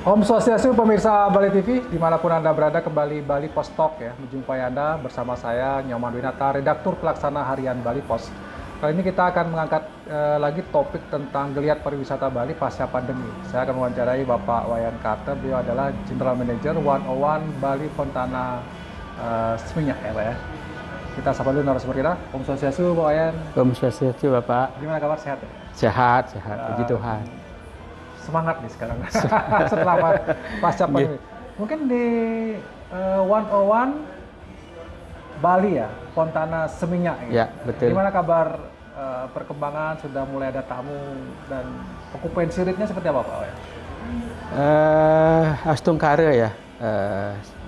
Om Swastiastu pemirsa Bali TV, dimanapun Anda berada, kembali Bali Post Talk ya, menjumpai Anda bersama saya Nyoman Winata, Redaktur Pelaksana Harian Bali Post. Kali ini kita akan mengangkat lagi topik tentang geliat pariwisata Bali pasca pandemi. Saya akan mewawancarai Bapak Wayan Carter, beliau adalah General Manager 101 Bali Fontana Seminyak ya Pak ya. Kita sapa dulu narasumber kita, Om Swastiastu Pak Wayan. Om Swastiastu Bapak. Gimana kabar, sehat ya? Sehat, puji Tuhan. Semangat nih sekarang setelah pasca pandemi. Mungkin di 101 Bali ya, Fontana Seminyak ya, betul. Gimana kabar perkembangan, sudah mulai ada tamu dan okupansi rate-nya seperti apa Pak? Astungkara ya,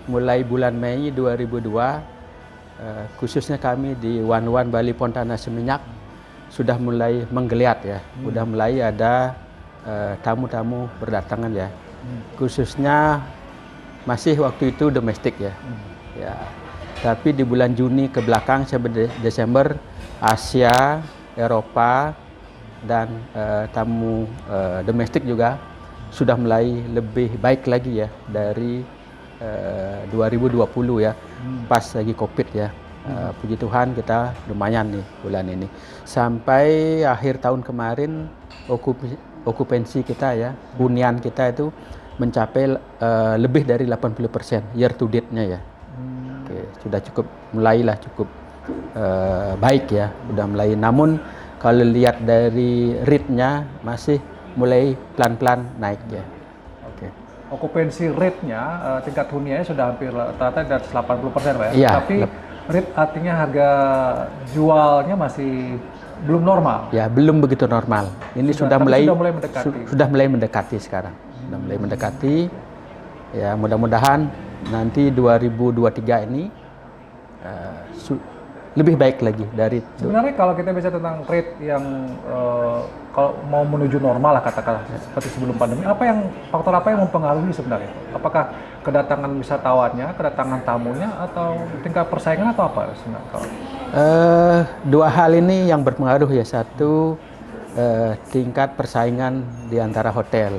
mulai bulan Mei 2002 khususnya kami di 101 Bali Fontana Seminyak sudah mulai menggeliat ya, sudah mulai ada tamu-tamu berdatangan ya, khususnya masih waktu itu domestik ya. Ya, tapi di bulan Juni ke belakang sampai Desember Asia, Eropa dan tamu domestik juga sudah mulai lebih baik lagi ya dari 2020 ya, pas lagi COVID ya. Puji Tuhan kita lumayan nih bulan ini. Sampai akhir tahun kemarin okupansi kita ya, hunian kita itu mencapai lebih dari 80% year to date-nya ya. Oke, sudah mulailah cukup baik ya, sudah mulai. Namun kalau lihat dari rate-nya masih mulai pelan-pelan naik ya. Oke. Okupansi rate-nya, tingkat huniannya sudah hampir rata-rata di atas 80% Pak ya. Iya, tapi rate artinya harga jualnya masih belum normal. Ya, belum begitu normal. Ini sudah mulai mendekati. Sudah mulai mendekati sekarang. Sudah mulai mendekati. Ya, mudah-mudahan nanti 2023 ini lebih baik lagi dari. Sebenarnya kalau kita bicara tentang rate yang kalau mau menuju normal lah katakanlah seperti sebelum pandemi, faktor apa yang mempengaruhi sebenarnya? Apakah kedatangan wisatawannya, kedatangan tamunya, atau tingkat persaingan atau apa sebenarnya? Dua hal ini yang berpengaruh ya. Satu, tingkat persaingan di antara hotel.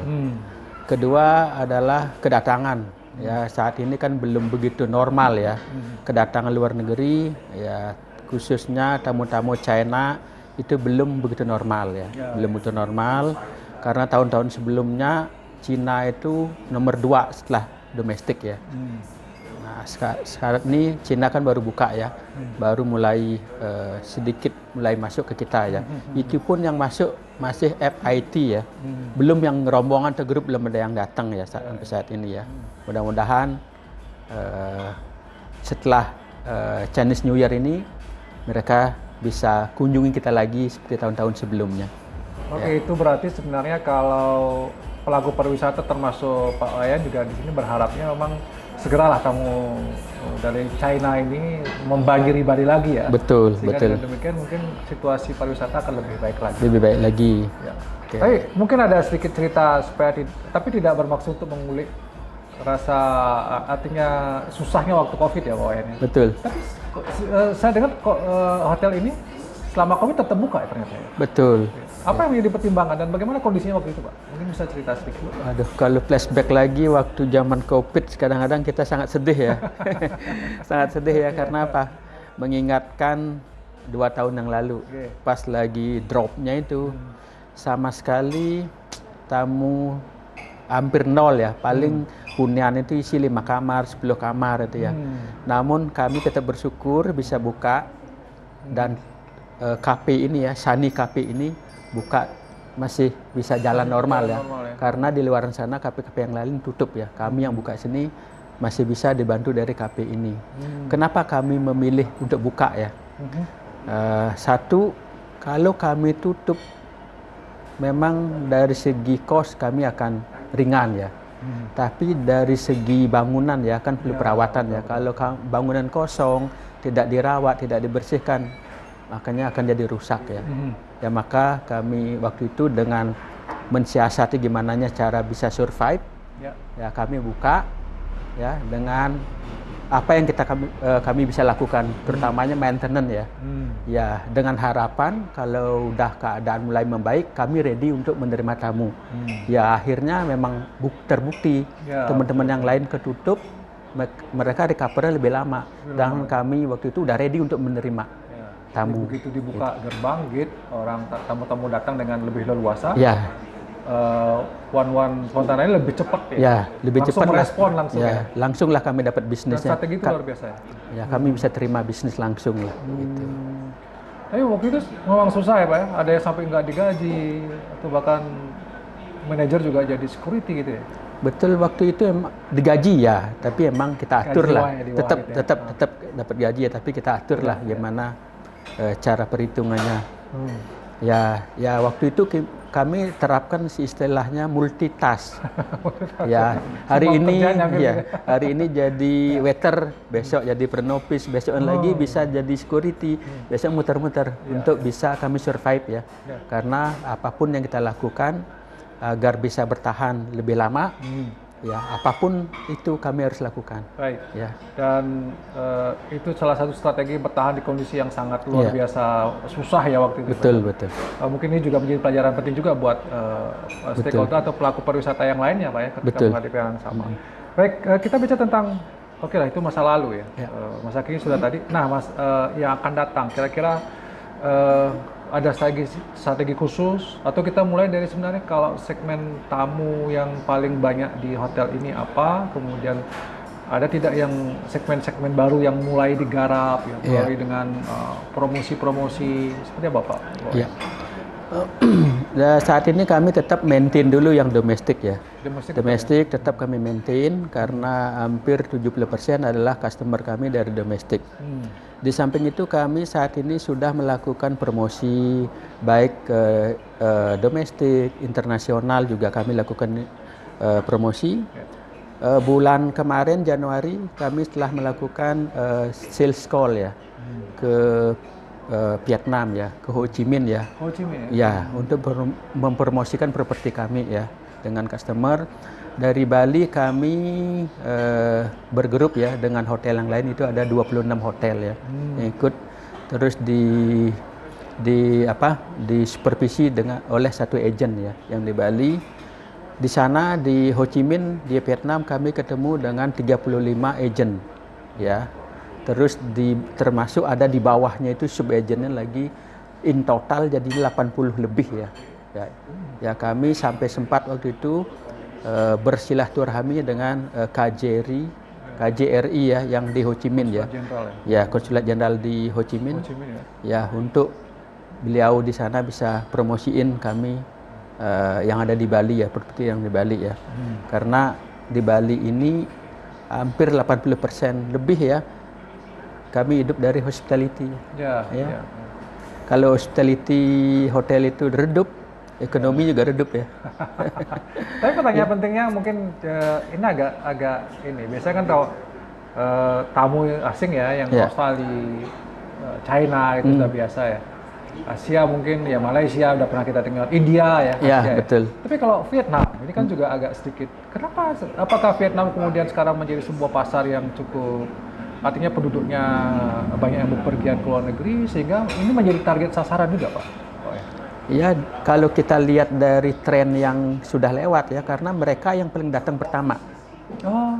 Kedua adalah kedatangan. Ya, saat ini kan belum begitu normal ya. Kedatangan luar negeri ya, khususnya tamu-tamu China itu belum begitu normal ya. Belum begitu normal karena tahun-tahun sebelumnya Cina itu nomor 2 setelah domestik ya. Nah, sekarang ini Cina kan baru buka ya, baru mulai sedikit mulai masuk ke kita ya. Itu pun yang masuk masih FIT ya, belum yang rombongan atau grup, belum ada yang datang ya sampai saat ini ya. Mudah-mudahan setelah Chinese New Year ini mereka bisa kunjungi kita lagi seperti tahun-tahun sebelumnya. Oke, ya. Itu berarti sebenarnya kalau pelaku pariwisata termasuk Pak Wayan juga di sini berharapnya memang segeralah tamu dari China ini membanjiri Bali lagi ya. Betul, sehingga betul. dengan demikian mungkin situasi pariwisata akan lebih baik lagi. Lebih baik lagi. Ya. Okay. Tapi mungkin ada sedikit cerita tapi tidak bermaksud untuk mengulik rasa artinya susahnya waktu COVID ya Pak Wayan. Betul. Tapi saya dengar hotel ini selama COVID tetap buka ya ternyata ya? Betul. Apa yang menjadi pertimbangan dan bagaimana kondisinya waktu itu Pak? Mungkin bisa cerita sedikit. Aduh, kalau flashback lagi waktu zaman COVID, kadang-kadang kita sangat sedih ya. Sangat sedih ya, karena apa? Mengingatkan 2 tahun yang lalu, pas lagi dropnya itu, sama sekali tamu hampir nol ya, paling hunian itu isi 5 kamar, 10 kamar itu ya. Namun kami tetap bersyukur bisa buka dan KP ini ya, Sani KP ini buka masih bisa jalan normal ya. Karena di luar sana KP-KP yang lain tutup ya. Kami yang buka sini masih bisa dibantu dari KP ini. Kenapa kami memilih untuk buka ya? Satu, kalau kami tutup memang dari segi kos kami akan ringan ya. Tapi dari segi bangunan ya kan perlu perawatan ya. Kalau bangunan kosong, tidak dirawat, tidak dibersihkan, makanya akan jadi rusak ya. Ya maka kami waktu itu dengan mensiasati gimana cara bisa survive, ya kami buka ya dengan apa yang kami bisa lakukan, terutamanya maintenance ya. Ya, dengan harapan kalau udah keadaan mulai membaik, kami ready untuk menerima tamu. Ya, akhirnya memang terbukti teman-teman yang lain ketutup, mereka recover lebih lama. Dan kami waktu itu udah ready untuk menerima tamu. Begitu dibuka gerbang gate, orang tamu-tamu datang dengan lebih leluasa. Ya. One spontananya lebih cepat ya. Ya, lebih langsung cepat merespon langsung ya. Langsunglah kami dapat bisnisnya. Dan strategi itu luar biasa ya. Ya, kami bisa terima bisnis langsung lah. Gitu. Tapi waktu itu memang susah ya Pak ya. Ada yang sampai nggak digaji atau bahkan manajer juga jadi security gitu ya. Betul, waktu itu emang digaji ya, tapi emang kita atur lah. Tetap dapat gaji ya, tapi kita atur lah gimana cara perhitungannya. Ya waktu itu kami terapkan istilahnya multitask. Ya, hari ini jadi waiter, besok jadi penopis, besok lagi bisa jadi security, besok muter-muter untuk bisa kami survive ya. Karena apapun yang kita lakukan agar bisa bertahan lebih lama, ya apapun itu kami harus lakukan. Baik. Ya. Dan itu salah satu strategi bertahan di kondisi yang sangat luar biasa susah ya waktu itu. Betul. Mungkin ini juga menjadi pelajaran penting juga buat stakeholder atau pelaku pariwisata yang lainnya Pak ya ketika menghadapi hal yang sama. Baik, kita bicara tentang oke lah itu masa lalu ya. Masa kini sudah tadi. Nah, yang akan datang kira-kira ada strategi khusus atau kita mulai dari sebenarnya kalau segmen tamu yang paling banyak di hotel ini apa, kemudian ada tidak yang segmen-segmen baru yang mulai digarap ya, mulai dengan promosi-promosi seperti apa Pak? Iya. Saat ini kami tetap maintain dulu yang domestik ya. Domestik tetap kami maintain karena hampir 70% adalah customer kami dari domestik. Di samping itu kami saat ini sudah melakukan promosi baik ke domestik, internasional juga kami lakukan promosi. Bulan kemarin Januari kami telah melakukan sales call ya ke Vietnam ya, ke Ho Chi Minh ya. Ho Chi Minh ya. Untuk mempromosikan properti kami ya dengan customer. Dari Bali kami bergrup ya dengan hotel yang lain, itu ada 26 hotel ya yang ikut, terus di supervisi oleh satu agen ya yang di Bali. Di sana di Ho Chi Minh di Vietnam kami ketemu dengan 35 agen ya. Terus termasuk ada di bawahnya itu sub agennya lagi, in total jadi 80 lebih ya. Ya kami sampai sempat waktu itu bersilaturahmi dengan KJRI ya yang di Ho Chi Minh ya. Ya, Konsulat Jenderal di Ho Chi Minh. Ya, untuk beliau di sana bisa promosiin kami yang ada di Bali ya, properti yang di Bali ya. Karena di Bali ini hampir 80% lebih ya kami hidup dari hospitality. Ya. Kalau hospitality hotel itu redup, ekonomi juga redup ya. Tapi pertanyaan pentingnya mungkin ini agak ini. Biasanya kan tahu tamu asing ya yang Australia, China itu sudah biasa ya. Asia mungkin ya Malaysia udah pernah kita dengar, India ya. Iya, betul. Tapi kalau Vietnam ini kan juga agak sedikit. Kenapa? Apakah Vietnam kemudian sekarang menjadi sebuah pasar yang cukup, artinya penduduknya banyak yang bepergian ke luar negeri sehingga ini menjadi target sasaran juga Pak? Ya, kalau kita lihat dari tren yang sudah lewat ya, karena mereka yang paling datang pertama.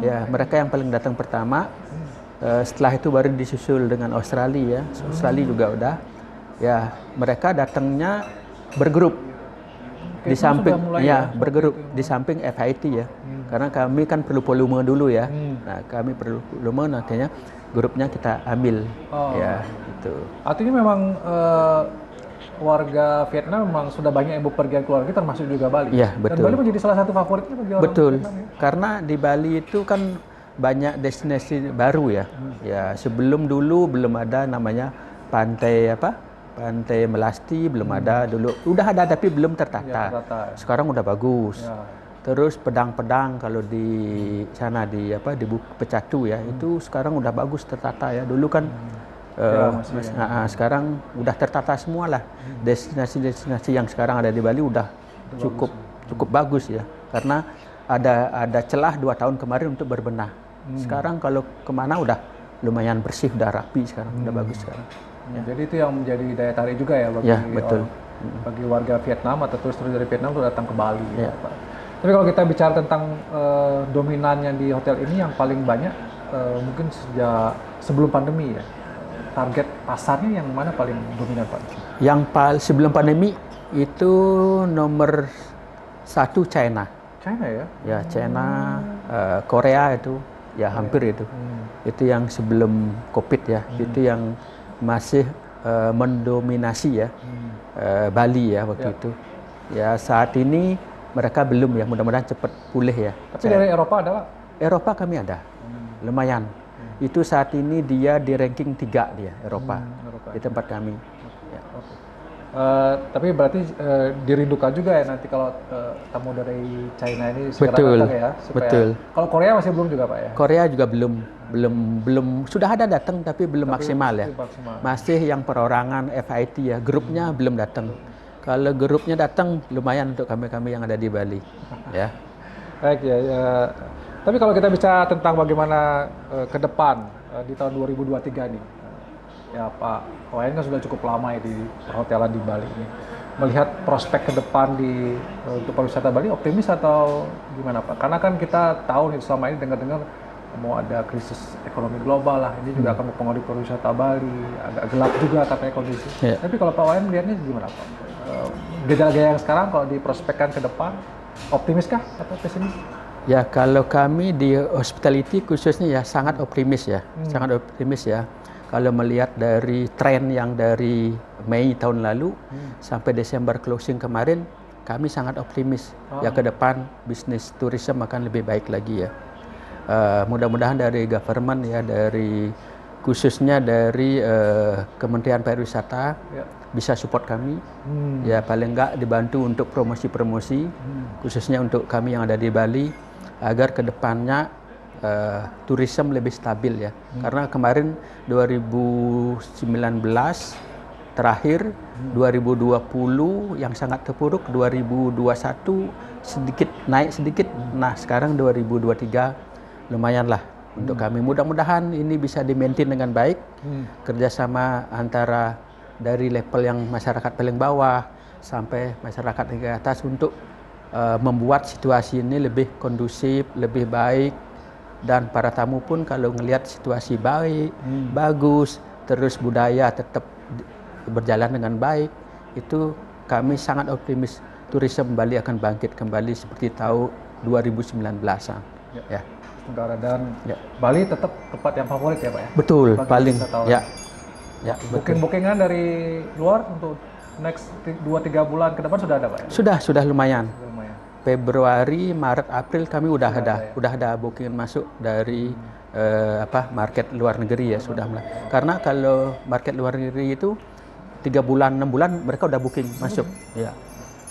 Ya, mereka yang paling datang pertama. Setelah itu baru disusul dengan Australia ya. Australia juga udah. Ya, mereka datangnya bergrup. Di samping bergrup di samping FIT ya. Karena kami kan perlu volume dulu ya. Nah, kami perlu volume, nantinya grupnya kita ambil. Ya, itu. Artinya memang warga Vietnam memang sudah banyak yang bepergian keluar negeri, termasuk juga Bali. Iya, betul. Dan Bali menjadi salah satu favoritnya bagi orang Vietnam ya? Karena di Bali itu kan banyak destinasi baru ya. Ya, sebelum dulu belum ada namanya pantai Pantai Melasti, belum ada dulu. Udah ada tapi belum tertata. Sekarang udah bagus. Terus pedang-pedang kalau di sana di Pecatu ya, itu sekarang udah bagus tertata ya. Dulu kan sekarang udah tertata semua lah. Destinasi-destinasi yang sekarang ada di Bali udah cukup bagus ya, karena ada celah 2 tahun kemarin untuk berbenah Sekarang kalau kemana udah lumayan bersih, udah rapi sekarang, udah bagus sekarang. Jadi itu yang menjadi daya tarik juga ya bagi Ya, betul. bagi warga Vietnam atau turis-turis dari Vietnam untuk datang ke Bali. Ya. Pak. Tapi kalau kita bicara tentang dominannya di hotel ini yang paling banyak mungkin sejak sebelum pandemi ya. Target pasarnya yang mana paling dominan Pak? Yang sebelum pandemi itu nomor 1 China. China ya? Ya, China, Korea itu ya hampir itu. Itu yang sebelum Covid ya. Itu yang masih mendominasi ya Bali ya waktu itu. Ya saat ini mereka belum ya, mudah-mudahan cepat pulih ya. Tapi dari Eropa ada Pak? Eropa kami ada, lumayan. Itu saat ini dia di ranking 3 dia Eropa, di tempat kami. Ya. Tapi berarti dirindukan juga ya nanti kalau tamu dari China ini segera Betul, datang ya. Supaya, betul. Kalau Korea masih belum juga Pak ya? Korea juga belum sudah ada datang tapi belum maksimal ya. Masih yang perorangan FIT ya, grupnya belum datang. Kalau grupnya datang lumayan untuk kami yang ada di Bali. Ya. Baik ya. Tapi kalau kita bicara tentang bagaimana ke depan di tahun 2023 nih, ya Pak Wayan kan sudah cukup lama ya di perhotelan di Bali ini. Melihat prospek ke depan untuk pariwisata Bali optimis atau gimana Pak? Karena kan kita tahu nih selama ini dengar-dengar mau ada krisis ekonomi global lah, ini juga akan mempengaruhi pariwisata Bali, agak gelap juga katanya kondisi. Yeah. Tapi kalau Pak Wayan melihatnya gimana Pak? Gejala-gejala yang sekarang kalau diprospekkan ke depan, optimiskah atau pesimis? Ya, kalau kami di hospitality khususnya ya sangat optimis ya, sangat optimis ya. Kalau melihat dari tren yang dari Mei tahun lalu sampai Desember closing kemarin, kami sangat optimis. Ya ke depan bisnis tourism akan lebih baik lagi ya. Mudah-mudahan dari government ya, dari khususnya dari Kementerian Pariwisata bisa support kami. Ya paling enggak dibantu untuk promosi-promosi, khususnya untuk kami yang ada di Bali, agar kedepannya tourism lebih stabil ya. Karena kemarin 2019 terakhir, 2020 yang sangat terpuruk, 2021 sedikit naik sedikit. Nah sekarang 2023 lumayan lah untuk kami. Mudah-mudahan ini bisa di-maintain dengan baik, kerjasama antara dari level yang masyarakat paling bawah sampai masyarakat yang ke atas untuk membuat situasi ini lebih kondusif, lebih baik, dan para tamu pun kalau melihat situasi baik, bagus, terus budaya tetap berjalan dengan baik, itu kami sangat optimis tourism Bali akan bangkit kembali seperti tahun 2019-an. Ya. Negara dan Bali tetap tempat yang favorit ya Pak ya? Betul, bagi paling wisatawan. ya. Ya, booking-bookingan dari luar untuk next 2-3 bulan ke depan sudah ada Pak ya? Sudah lumayan. Lumayan. Februari, Maret, April kami udah ada booking masuk dari market luar negeri ya, sudah mulai. Karena kalau market luar negeri itu 3 bulan, 6 bulan mereka udah booking masuk. Ya.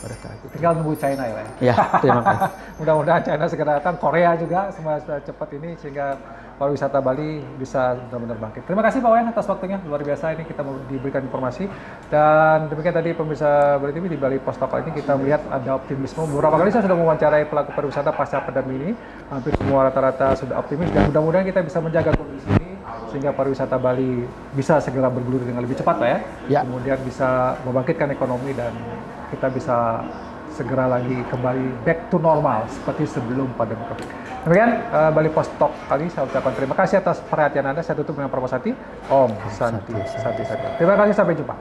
Mereka gitu. Tinggal nunggu China ya Pak ya? Ya, terima kasih. Mudah-mudahan China segera datang, Korea juga semua cepat ini sehingga pariwisata Bali bisa benar-benar bangkit. Terima kasih Pak Wayan atas waktunya, luar biasa ini kita diberikan informasi. Dan demikian tadi pemirsa Bali TV di Bali Post Talk ini kita melihat ada optimisme. Beberapa kali saya sudah mewawancarai pelaku pariwisata pasca pandemi ini, hampir semua rata-rata sudah optimis dan mudah-mudahan kita bisa menjaga kondisi ini sehingga pariwisata Bali bisa segera bergulir dengan lebih cepat Pak ya. Kemudian bisa membangkitkan ekonomi dan kita bisa segera lagi kembali back to normal seperti sebelum pandemi Covid. Demikian Bali Post Talk kali saya ucapkan terima kasih atas perhatian Anda. Saya tutup dengan Pramasati. Om Santi Santi Santi. Terima kasih, sampai jumpa.